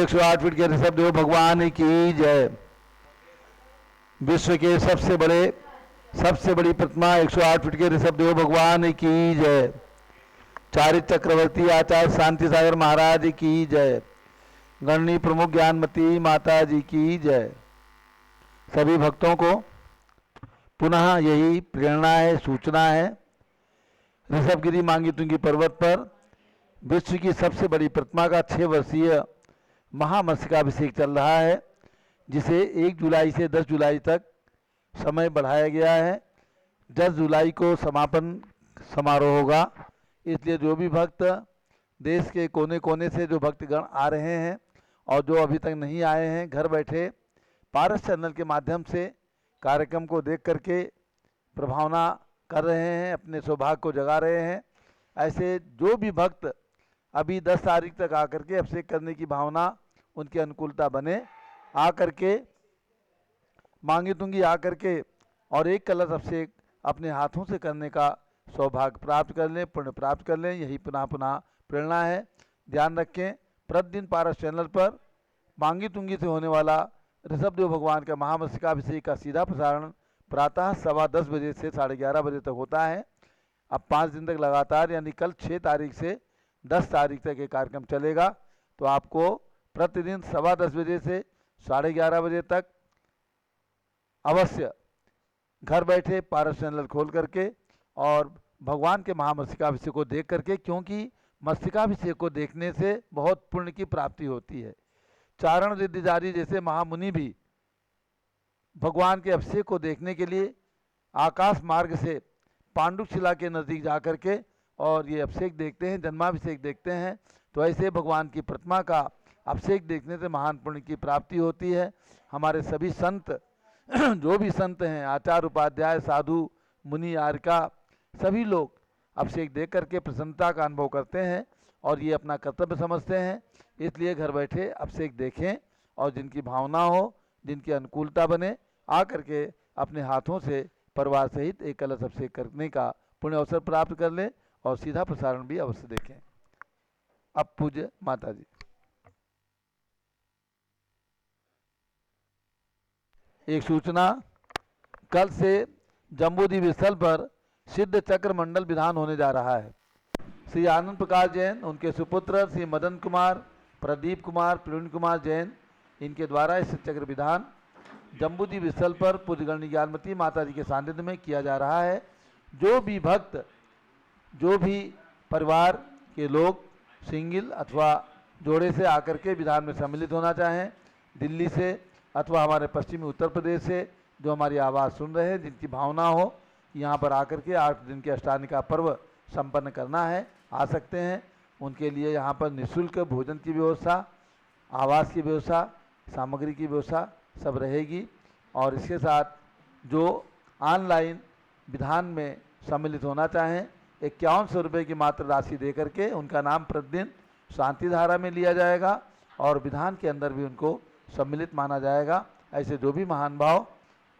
108 feet के ऋषभ देव भगवान की जय। विश्व के सबसे बड़ी प्रतिमा 108 फीट के ऋषभ देव भगवान की जय। चारित चक्रवर्ती आचार्य शांति सागर महाराज की जय। गणनी प्रमुख ज्ञानमती माता जी की जय। सभी भक्तों को पुनः यही प्रेरणा है, सूचना है। ऋषभगिरी मांगीतुंगी पर्वत पर विश्व की सबसे बड़ी प्रतिमा का 6 वर्षीय महामस्तकाभिषेक चल रहा है, जिसे 1 जुलाई से 10 जुलाई तक समय बढ़ाया गया है। 10 जुलाई को समापन समारोह होगा। इसलिए जो भी भक्त देश के कोने कोने से जो भक्तगण आ रहे हैं और जो अभी तक नहीं आए हैं, घर बैठे पारस चैनल के माध्यम से कार्यक्रम को देख करके प्रभावना कर रहे हैं, अपने सौभाग्य को जगा रहे हैं। ऐसे जो भी भक्त अभी 10 तारीख तक आकर के अभिषेक करने की भावना उनकी अनुकूलता बने, आकर के मांगीतुंगी आकर के और एक कलश अभिषेक अपने हाथों से करने का सौभाग्य प्राप्त कर लें, पुण्य प्राप्त कर लें। यही पुनः पुनः प्रेरणा है। ध्यान रखें, प्रतिदिन पारस चैनल पर मांगीतुंगी से होने वाला ऋषभदेव भगवान का महामस्तकाभिषेक का सीधा प्रसारण प्रातः 10:15 बजे से 11:30 बजे तक होता है। अब 5 दिन तक लगातार, यानी कल 6 तारीख से 10 तारीख तक ये कार्यक्रम चलेगा। तो आपको प्रतिदिन 10:15 बजे से 11:30 बजे तक अवश्य घर बैठे पारस चैनल खोल करके और भगवान के महामस्तकाभिषेक को देख करके, क्योंकि मस्तकाभिषेक को देखने से बहुत पुण्य की प्राप्ति होती है। चारण रिद्धिधारी जैसे महामुनि भी भगवान के अभिषेक को देखने के लिए आकाश मार्ग से पांडुशिला के नज़दीक जाकर के और ये अभिषेक देखते हैं, जन्माभिषेक देखते हैं। तो ऐसे भगवान की प्रतिमा का अभिषेक देखने से महान पुण्य की प्राप्ति होती है। हमारे सभी संत जो भी संत हैं, आचार्य उपाध्याय साधु मुनि आर्का, सभी लोग अभिषेक देख करके प्रसन्नता का अनुभव करते हैं और ये अपना कर्तव्य समझते हैं। इसलिए घर बैठे अभिषेक देखें और जिनकी भावना हो, जिनकी अनुकूलता बने, आ करके अपने हाथों से परिवार सहित एक कलश अभिषेक करने का पुण्य अवसर प्राप्त कर लें और सीधा प्रसारण भी अवश्य देखें। अब पूज्य माता जी, एक सूचना, कल से जम्बूद्वीप स्थल पर सिद्ध चक्र मंडल विधान होने जा रहा है। श्री आनंद प्रकाश जैन, उनके सुपुत्र श्री मदन कुमार, प्रदीप कुमार, प्रवीण कुमार जैन, इनके द्वारा इस चक्र विधान जम्बूद्वीप स्थल पर पूज्य गणनी ज्ञानमती माता जी के सानिध्य में किया जा रहा है। जो भी भक्त, जो भी परिवार के लोग सिंगल अथवा जोड़े से आकर के विधान में सम्मिलित होना चाहें, दिल्ली से अथवा हमारे पश्चिमी उत्तर प्रदेश से जो हमारी आवाज़ सुन रहे हैं, जिनकी भावना हो यहाँ पर आकर के 8 दिन के अष्टानिका पर्व संपन्न करना है, आ सकते हैं। उनके लिए यहाँ पर निःशुल्क भोजन की व्यवस्था, आवास की व्यवस्था, सामग्री की व्यवस्था सब रहेगी। और इसके साथ जो ऑनलाइन विधान में सम्मिलित होना चाहें, 5100 रुपये की मात्र राशि दे करके उनका नाम प्रतिदिन शांति धारा में लिया जाएगा और विधान के अंदर भी उनको सम्मिलित माना जाएगा। ऐसे जो भी महान भाव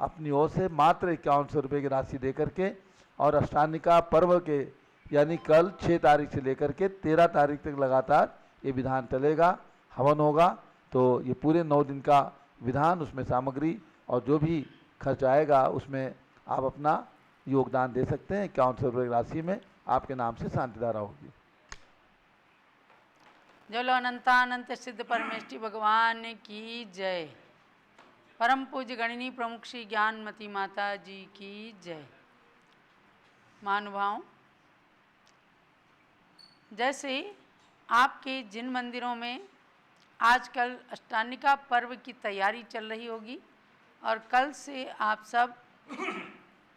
अपनी ओर से मात्र 5100 रुपये की राशि दे करके और अष्टानिका पर्व के यानी कल 6 तारीख से लेकर के 13 तारीख तक लगातार ये विधान चलेगा, हवन होगा। तो ये पूरे 9 दिन का विधान, उसमें सामग्री और जो भी खर्च आएगा उसमें आप अपना योगदान दे सकते हैं। 5100 रुपये की राशि में आपके नाम से शांति धारा होगी। जलो अनंतानंत सिद्ध परमेष्टि भगवान की जय। परम पूज्य गणनी प्रमुख श्री ज्ञानमती माता जी की जय। महानुभाव, जैसे आपके जिन मंदिरों में आजकल अष्टानिका पर्व की तैयारी चल रही होगी और कल से आप सब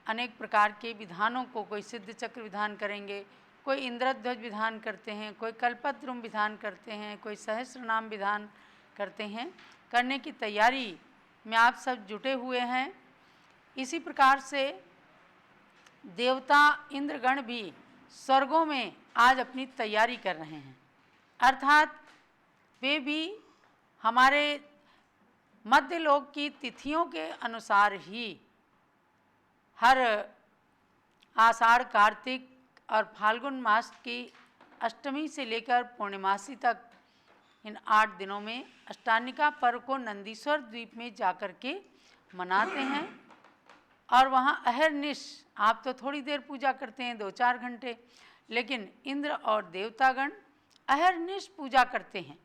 अनेक प्रकार के विधानों को, कोई सिद्ध चक्र विधान करेंगे, कोई इंद्रध्वज विधान करते हैं, कोई कल्पद्रुम विधान करते हैं, कोई सहस्रनाम विधान करते हैं, करने की तैयारी में आप सब जुटे हुए हैं। इसी प्रकार से देवता इंद्रगण भी स्वर्गों में आज अपनी तैयारी कर रहे हैं, अर्थात वे भी हमारे मध्य लोक की तिथियों के अनुसार ही हर आषाढ़, कार्तिक और फाल्गुन मास की अष्टमी से लेकर पूर्णिमासी तक इन 8 दिनों में अष्टानिका पर्व को नंदीश्वर द्वीप में जाकर के मनाते हैं और वहाँ अहरनिश, आप तो थोड़ी देर पूजा करते हैं 2-4 घंटे, लेकिन इंद्र और देवतागण अहरनिश पूजा करते हैं।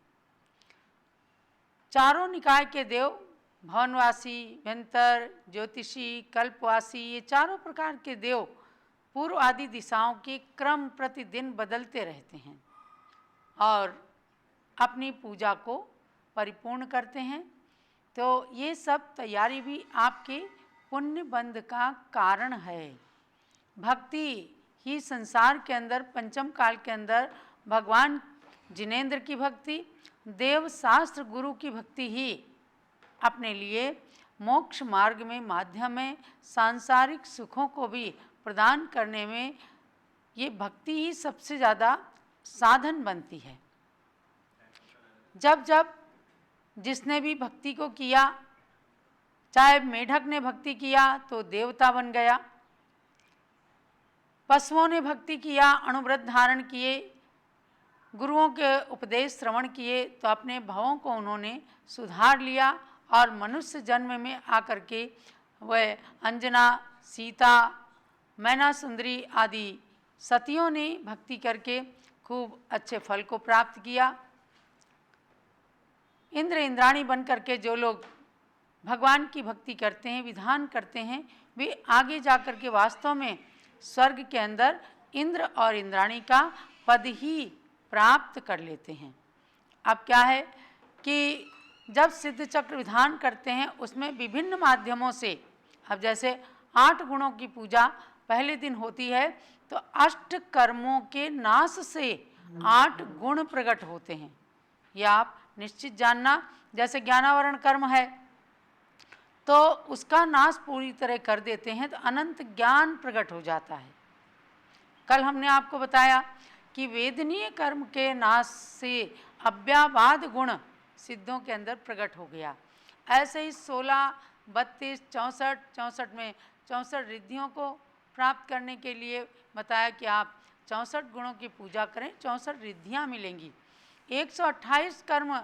चारों निकाय के देव, भवनवासी, व्यंतर, ज्योतिषी, कल्पवासी, ये चारों प्रकार के देव पूर्व आदि दिशाओं के क्रम प्रतिदिन बदलते रहते हैं और अपनी पूजा को परिपूर्ण करते हैं। तो ये सब तैयारी भी आपके पुण्य बंध का कारण है। भक्ति ही संसार के अंदर पंचम काल के अंदर भगवान जिनेंद्र की भक्ति, देव शास्त्र गुरु की भक्ति ही अपने लिए मोक्ष मार्ग में माध्यम है। सांसारिक सुखों को भी प्रदान करने में ये भक्ति ही सबसे ज़्यादा साधन बनती है। जब जब जिसने भी भक्ति को किया, चाहे मेढक ने भक्ति किया तो देवता बन गया, पशुओं ने भक्ति किया, अणुव्रत धारण किए, गुरुओं के उपदेश श्रवण किए तो अपने भावों को उन्होंने सुधार लिया और मनुष्य जन्म में आकर के वह अंजना, सीता, मैना सुंदरी आदि सतियों ने भक्ति करके खूब अच्छे फल को प्राप्त किया। इंद्र इंद्राणी बन करके जो लोग भगवान की भक्ति करते हैं, विधान करते हैं, वे आगे जा कर के वास्तव में स्वर्ग के अंदर इंद्र और इंद्राणी का पद ही प्राप्त कर लेते हैं। अब क्या है कि जब सिद्ध चक्र विधान करते हैं उसमें विभिन्न माध्यमों से, अब जैसे 8 गुणों की पूजा पहले दिन होती है तो 8 कर्मों के नाश से 8 गुण प्रकट होते हैं। यह आप निश्चित जानना। जैसे ज्ञानावरण कर्म है तो उसका नाश पूरी तरह कर देते हैं तो अनंत ज्ञान प्रकट हो जाता है। कल हमने आपको बताया कि वेदनीय कर्म के नाश से अव्यावाद गुण सिद्धों के अंदर प्रकट हो गया। ऐसे ही 16, 32, 64, 64 में 64 रिद्धियों को प्राप्त करने के लिए बताया कि आप 64 गुणों की पूजा करें, 64 रिद्धियाँ मिलेंगी। 128 कर्म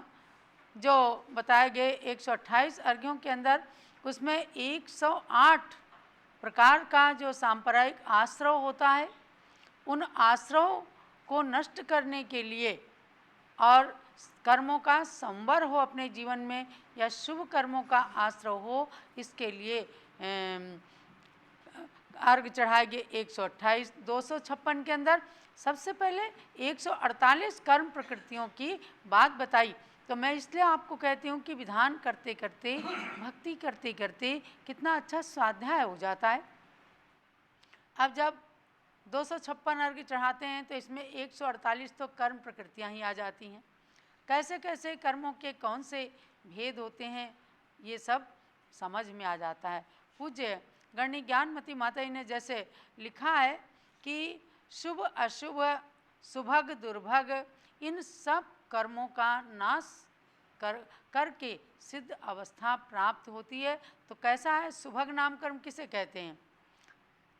जो बताए गए, 128 अर्घ्यों के अंदर उसमें 108 प्रकार का जो सांप्रदायिक आश्रव होता है, उन आश्रव को नष्ट करने के लिए और कर्मों का संवर हो अपने जीवन में या शुभ कर्मों का आश्रव हो, इसके लिए अर्घ चढ़ाए गए 128। 256 के अंदर सबसे पहले 148 कर्म प्रकृतियों की बात बताई। तो मैं इसलिए आपको कहती हूँ कि विधान करते करते, भक्ति करते करते कितना अच्छा स्वाध्याय हो जाता है। अब जब 256 अर्घ चढ़ाते हैं तो इसमें 148 तो कर्म प्रकृतियाँ ही आ जाती हैं। कैसे कैसे कर्मों के कौन से भेद होते हैं ये सब समझ में आ जाता है। पूज्य गणनी ज्ञानमती माता जी ने जैसे लिखा है कि शुभ अशुभ, सुभग दुर्भग, इन सब कर्मों का नाश करके सिद्ध अवस्था प्राप्त होती है। तो कैसा है सुभग नाम कर्म किसे कहते हैं?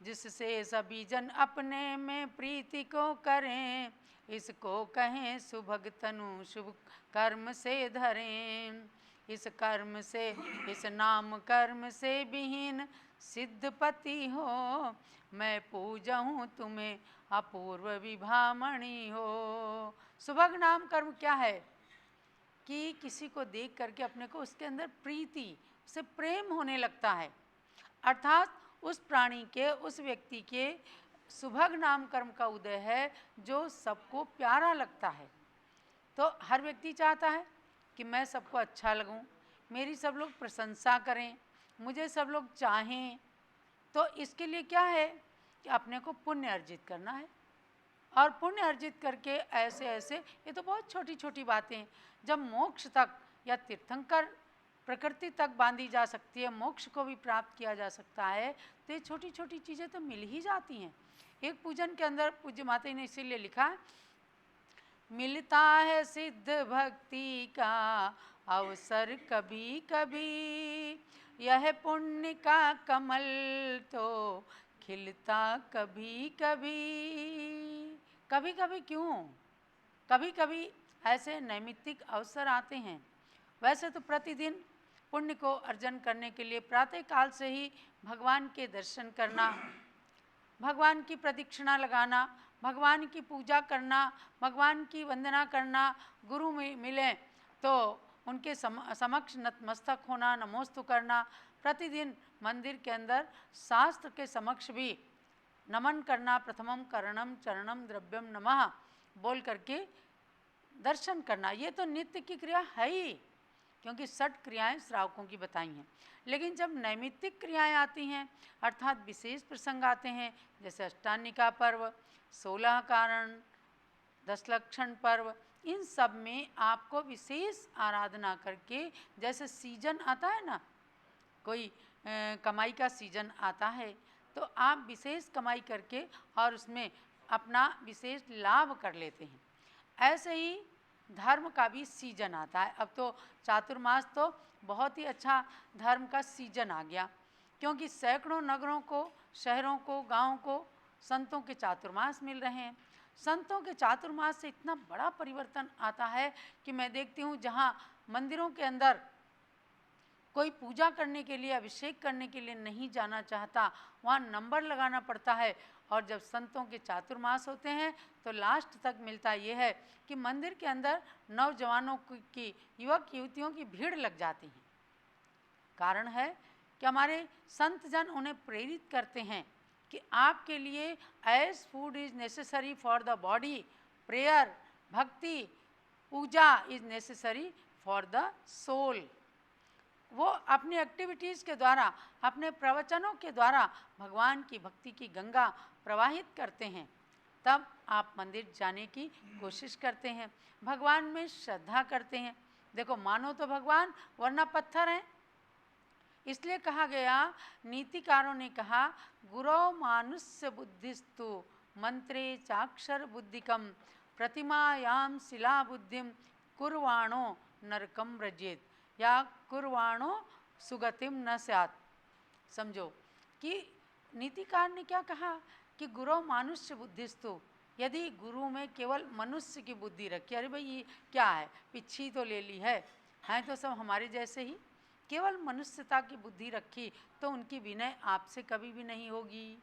जिससे सभी जन अपने में प्रीति को करें, इसको कहें सुभग तनु शुभ कर्म से धरें। इस कर्म से, इस नाम कर्म से विहीन सिद्धपति हो, मैं पूजहूँ तुम्हें अपूर्व विभामणि हो। सुभग नाम कर्म क्या है कि किसी को देख करके अपने को उसके अंदर प्रीति, उससे प्रेम होने लगता है, अर्थात उस प्राणी के, उस व्यक्ति के सुभग नाम कर्म का उदय है जो सबको प्यारा लगता है। तो हर व्यक्ति चाहता है कि मैं सबको अच्छा लगूं, मेरी सब लोग प्रशंसा करें, मुझे सब लोग चाहें। तो इसके लिए क्या है कि अपने को पुण्य अर्जित करना है और पुण्य अर्जित करके ऐसे ऐसे, ये तो बहुत छोटी छोटी बातें हैं। जब मोक्ष तक या तीर्थंकर प्रकृति तक बांधी जा सकती है, मोक्ष को भी प्राप्त किया जा सकता है, तो ये छोटी छोटी चीज़ें तो मिल ही जाती हैं। एक पूजन के अंदर पूज्य माता जी ने इसीलिए लिखा है, मिलता है सिद्ध भक्ति का अवसर कभी कभी, यह पुण्य का कमल तो खिलता कभी कभी। कभी कभी क्यों? कभी कभी ऐसे नैमित्तिक अवसर आते हैं। वैसे तो प्रतिदिन पुण्य को अर्जन करने के लिए प्रातःकाल से ही भगवान के दर्शन करना, भगवान की प्रदक्षिणा लगाना, भगवान की पूजा करना, भगवान की वंदना करना, गुरु मिले तो उनके समक्ष नतमस्तक होना, नमोस्तु करना, प्रतिदिन मंदिर के अंदर शास्त्र के समक्ष भी नमन करना, प्रथमम करणम चरणम द्रव्यम नमः बोल करके दर्शन करना, ये तो नित्य की क्रिया है ही, क्योंकि 6 क्रियाएं श्रावकों की बताई हैं। लेकिन जब नैमित्तिक क्रियाएं आती हैं अर्थात विशेष प्रसंग आते हैं, जैसे अष्टानिका पर्व, 16 कारण, 10 लक्षण पर्व, इन सब में आपको विशेष आराधना करके, जैसे सीजन आता है ना, कोई कमाई का सीजन आता है तो आप विशेष कमाई करके और उसमें अपना विशेष लाभ कर लेते हैं। ऐसे ही धर्म का भी सीजन आता है। अब तो चातुर्मास तो बहुत ही अच्छा धर्म का सीजन आ गया, क्योंकि सैकड़ों नगरों को, शहरों को, गाँव को संतों के चातुर्मास मिल रहे हैं। संतों के चातुर्मास से इतना बड़ा परिवर्तन आता है कि मैं देखती हूँ जहाँ मंदिरों के अंदर कोई पूजा करने के लिए, अभिषेक करने के लिए नहीं जाना चाहता, वहाँ नंबर लगाना पड़ता है। और जब संतों के चातुर्मास होते हैं तो लास्ट तक मिलता ये है कि मंदिर के अंदर नौजवानों की, युवक युवतियों की भीड़ लग जाती है। कारण है कि हमारे संत जन उन्हें प्रेरित करते हैं कि आपके लिए as food is necessary for the body, prayer, bhakti, puja is necessary for the soul. वो अपनी एक्टिविटीज़ के द्वारा, अपने प्रवचनों के द्वारा भगवान की भक्ति की गंगा प्रवाहित करते हैं। तब आप मंदिर जाने की कोशिश करते हैं, भगवान में श्रद्धा करते हैं। देखो, मानो तो भगवान वरना पत्थर हैं। इसलिए कहा गया, नीतिकारों ने कहा, गुरो मानुष्य बुद्धिस्तु मंत्रे चाक्षर बुद्धिकम प्रतिमायाम शिला बुद्धिम कुर्वाणो नरकम व्रजेत, या कुर्वाणो सुगतिम न स्यात्। समझो कि नीतिकार ने क्या कहा कि गुरु मनुष्य बुद्धिस्तु, यदि गुरु में केवल मनुष्य की बुद्धि रखी, अरे भाई ये क्या है, पिच्छी तो ले ली है, हैं तो सब हमारे जैसे ही, केवल मनुष्यता की बुद्धि रखी तो उनकी विनय आपसे कभी भी नहीं होगी।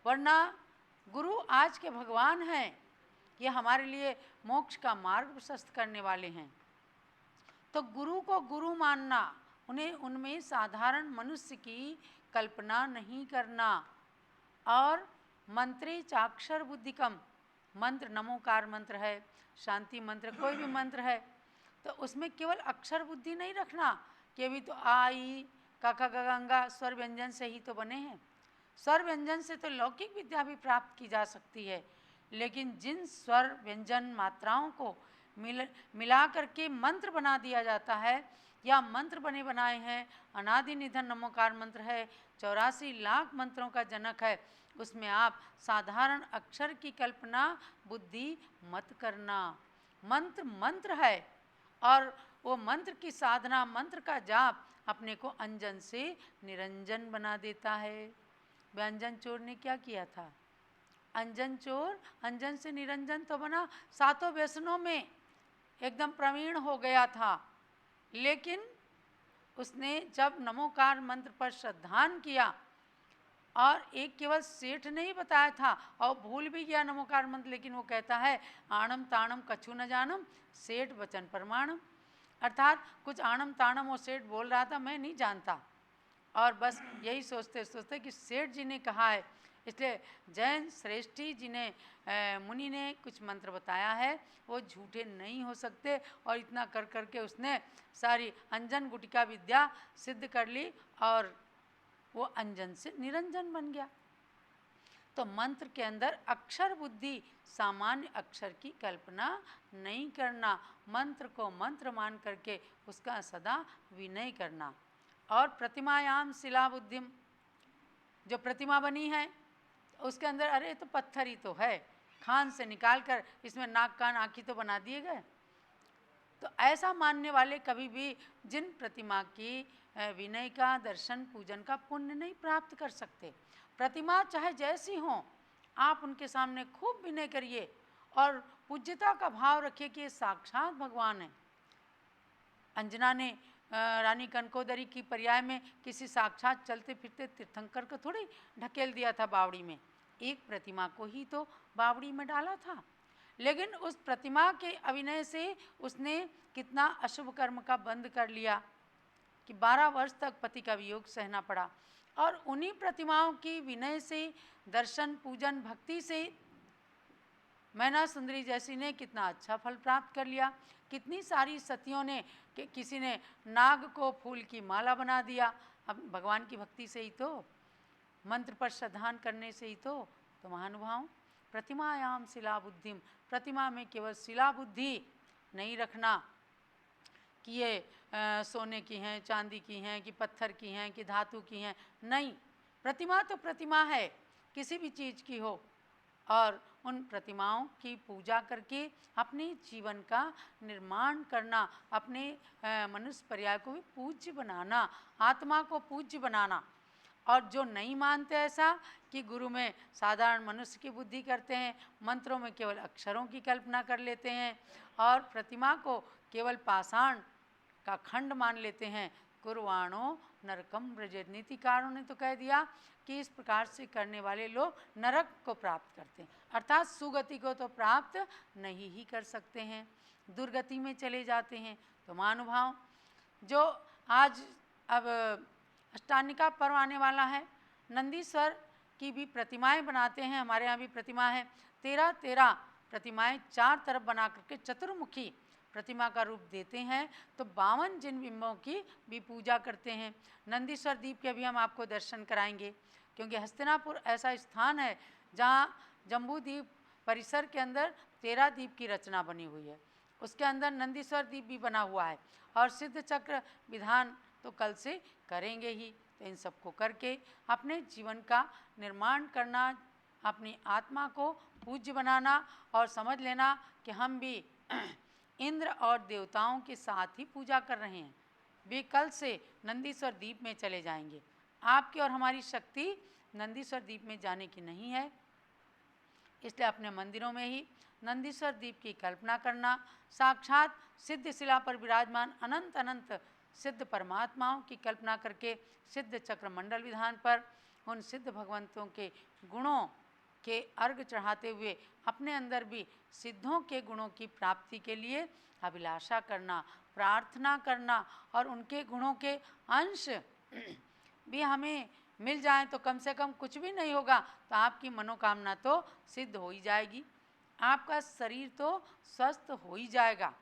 वरना गुरु आज के भगवान हैं, ये हमारे लिए मोक्ष का मार्ग प्रशस्त करने वाले हैं। तो गुरु को गुरु मानना, उन्हें उनमें साधारण मनुष्य की कल्पना नहीं करना। और मंत्रे चाक्षर बुद्धिकम, मंत्र नमोकार मंत्र है, शांति मंत्र, कोई भी मंत्र है तो उसमें केवल अक्षर बुद्धि नहीं रखना कि अभी तो आ ई का खा गा गंगा स्वर व्यंजन से ही तो बने हैं। स्वर व्यंजन से तो लौकिक विद्या भी प्राप्त की जा सकती है, लेकिन जिन स्वर व्यंजन मात्राओं को मिला करके मंत्र बना दिया जाता है, या मंत्र बने बनाए हैं, अनादि निधन नमोकार मंत्र है, 84 लाख मंत्रों का जनक है, उसमें आप साधारण अक्षर की कल्पना बुद्धि मत करना। मंत्र मंत्र है, और वो मंत्र की साधना, मंत्र का जाप अपने को अंजन से निरंजन बना देता है। व्यंजन चोर ने क्या किया था? अंजन चोर अंजन से निरंजन तो बना, 7 व्यसनों में एकदम प्रवीण हो गया था, लेकिन उसने जब नमोकार मंत्र पर श्रद्धान किया, और एक केवल सेठ ने ही बताया था और भूल भी गया नमोकार मंत्र, लेकिन वो कहता है आणम ताणम कछु न जानम सेठ वचन प्रमाणम, अर्थात कुछ आणम ताणम वो सेठ बोल रहा था, मैं नहीं जानता, और बस यही सोचते सोचते कि सेठ जी ने कहा है। इसलिए जैन श्रेष्ठी जी ने, मुनि ने कुछ मंत्र बताया है, वो झूठे नहीं हो सकते, और इतना कर करके उसने सारी अंजन गुटिका विद्या सिद्ध कर ली और वो अंजन से निरंजन बन गया। तो मंत्र के अंदर अक्षर बुद्धि, सामान्य अक्षर की कल्पना नहीं करना, मंत्र को मंत्र मान करके उसका सदा विनय करना। और प्रतिमायाम शिला बुद्धिम, जो प्रतिमा बनी है उसके अंदर अरे तो पत्थर ही तो है, खान से निकाल कर इसमें नाक कान आँखी तो बना दिए गए। तो ऐसा मानने वाले कभी भी जिन प्रतिमा की विनय का, दर्शन पूजन का पुण्य नहीं प्राप्त कर सकते। प्रतिमा चाहे जैसी हो, आप उनके सामने खूब विनय करिए और पूज्यता का भाव रखिए कि ये साक्षात भगवान है। अंजना ने रानी कनकोदरी की पर्याय में किसी साक्षात चलते फिरते तीर्थंकर को थोड़ी ढकेल दिया था बावड़ी में, एक प्रतिमा को ही तो बावड़ी में डाला था। लेकिन उस प्रतिमा के अभिनय से उसने कितना अशुभ कर्म का बंद कर लिया कि 12 वर्ष तक पति का वियोग सहना पड़ा। और उन्हीं प्रतिमाओं की विनय से, दर्शन, पूजन, भक्ति से मैना सुंदरी जैसी ने कितना अच्छा फल प्राप्त कर लिया। कितनी सारी सतियों ने, किसी ने नाग को फूल की माला बना दिया। अब भगवान की भक्ति से ही तो, मंत्र पर श्रद्धान करने से ही तो महानुभाव प्रतिमायाम शिला बुद्धिम, प्रतिमा में केवल शिला बुद्धि नहीं रखना कि ये सोने की हैं, चांदी की हैं, कि पत्थर की हैं, कि धातु की हैं। नहीं, प्रतिमा तो प्रतिमा है, किसी भी चीज़ की हो, और उन प्रतिमाओं की पूजा करके अपने जीवन का निर्माण करना, अपने मनुष्य पर्याय को भी पूज्य बनाना, आत्मा को पूज्य बनाना। और जो नहीं मानते ऐसा कि गुरु में साधारण मनुष्य की बुद्धि करते हैं, मंत्रों में केवल अक्षरों की कल्पना कर लेते हैं और प्रतिमा को केवल पाषाण का खंड मान लेते हैं, कुर्वाणो नरकम व्रजेत, नीतिकारों ने तो कह दिया कि इस प्रकार से करने वाले लोग नरक को प्राप्त करते हैं, अर्थात सुगति को तो प्राप्त नहीं ही कर सकते हैं, दुर्गति में चले जाते हैं। तो महानुभाव, जो आज अब अष्टानिका पर्व आने वाला है, नंदीश्वर की भी प्रतिमाएं बनाते हैं, हमारे यहाँ भी प्रतिमा है। 13 प्रतिमाएं 4 तरफ बना करके चतुर्मुखी प्रतिमा का रूप देते हैं। तो 52 जिन बिंबों की भी पूजा करते हैं। नंदीश्वर दीप के भी हम आपको दर्शन कराएंगे, क्योंकि हस्तिनापुर ऐसा स्थान है जहाँ जम्बू द्वीप परिसर के अंदर 13 दीप की रचना बनी हुई है, उसके अंदर नंदीश्वर दीप भी बना हुआ है। और सिद्ध चक्र विधान तो कल से करेंगे ही। तो इन सबको करके अपने जीवन का निर्माण करना, अपनी आत्मा को पूज्य बनाना और समझ लेना कि हम भी इंद्र और देवताओं के साथ ही पूजा कर रहे हैं। वे कल से नंदीश्वर द्वीप में चले जाएंगे। आपकी और हमारी शक्ति नंदीश्वर द्वीप में जाने की नहीं है, इसलिए अपने मंदिरों में ही नंदीश्वर द्वीप की कल्पना करना, साक्षात सिद्ध शिला पर विराजमान अनंत अनंत सिद्ध परमात्माओं की कल्पना करके सिद्ध चक्र मंडल विधान पर उन सिद्ध भगवंतों के गुणों के अर्घ चढ़ाते हुए अपने अंदर भी सिद्धों के गुणों की प्राप्ति के लिए अभिलाषा करना, प्रार्थना करना, और उनके गुणों के अंश भी हमें मिल जाएं तो कम से कम कुछ भी नहीं होगा तो आपकी मनोकामना तो सिद्ध हो ही जाएगी, आपका शरीर तो स्वस्थ हो ही जाएगा।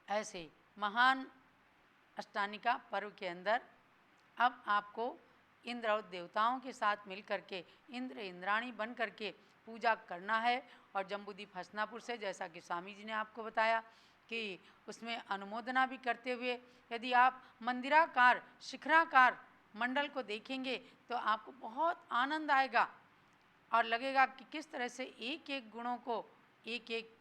ऐसे महान अष्टानिका पर्व के अंदर अब आपको इंद्र और देवताओं के साथ मिल करके इंद्र इंद्राणी बन करके पूजा करना है। और जम्बूद्वीप हस्तिनापुर से, जैसा कि स्वामी जी ने आपको बताया कि उसमें अनुमोदना भी करते हुए, यदि आप मंदिराकार शिखराकार मंडल को देखेंगे तो आपको बहुत आनंद आएगा और लगेगा कि किस तरह से एक एक गुणों को एक एक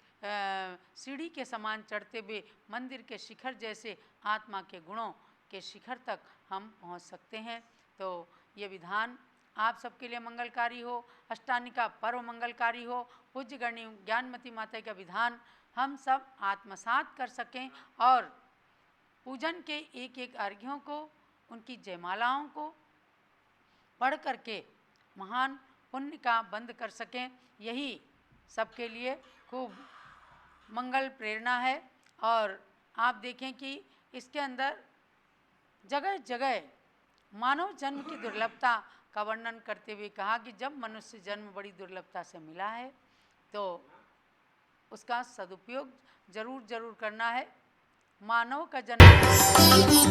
सीढ़ी के समान चढ़ते हुए मंदिर के शिखर जैसे आत्मा के गुणों के शिखर तक हम पहुंच सकते हैं। तो ये विधान आप सबके लिए मंगलकारी हो, अष्टानिका पर्व मंगलकारी हो, पूज्य गणी ज्ञानमती माता का विधान हम सब आत्मसात कर सकें और पूजन के एक एक अर्घ्यों को, उनकी जयमालाओं को पढ़ करके महान पुण्य का बंद कर सकें। यही सबके लिए खूब मंगल प्रेरणा है। और आप देखें कि इसके अंदर जगह जगह मानव जन्म की दुर्लभता का वर्णन करते हुए कहा कि जब मनुष्य जन्म बड़ी दुर्लभता से मिला है तो उसका सदुपयोग जरूर करना है। मानव का जन्म